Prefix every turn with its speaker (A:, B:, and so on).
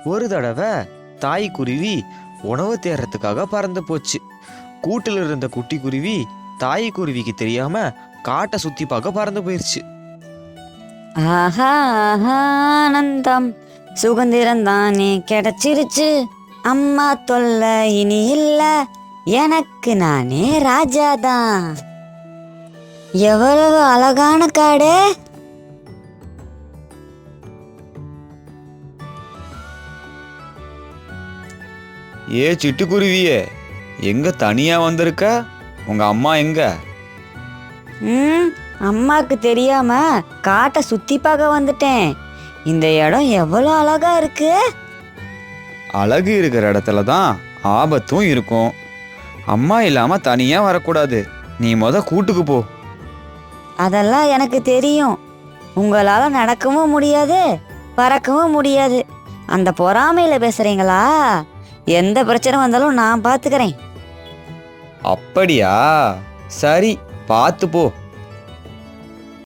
A: ஒரு தடவை தாய் குருவி உணவு தேடுறதுக்காக பறந்து போச்சு. கூட்டில் இருந்த குட்டி குருவி தாய் குருவிக்கு தெரியாம காட்டை சுத்தி பார்க்க பறந்து போயிருச்சு.
B: ஆஹா ஆஹா, ஆனந்தம், சுதந்திரம் தானே கிடைச்சிருச்சு. அம்மா தொல்லை இனி இல்ல, எனக்கு நானே ராஜாதான். எவ்வளவு அழகான காடு!
A: ஏ சிட்டுக்குருவியே, எங்க தனியா வந்திருக்க? உங்க அம்மா எங்க?
B: அம்மாக்கு தெரியாம காட்டை சுத்தி பார்க்க வந்துட்டேன். இந்த இடம் எவ்வளவு அழகா இருக்கு.
A: அழகு இருக்கிற இடத்துல தான் ஆபத்தும் இருக்கும். அம்மா இல்லாம தனியா வரக்கூடாது. நீ கூட்டுக்கு போ.
B: அதெல்லாம் எனக்கு தெரியும். உங்களால நடக்கவும் முடியாது, பறக்கவும் முடியாது. அந்த பொறாமையில பேசுறீங்களா? எந்த பிரச்சனை வந்தாலும் நான் பாத்துக்கிறேன்.
A: அப்படியா? சரி, பார்த்து போ.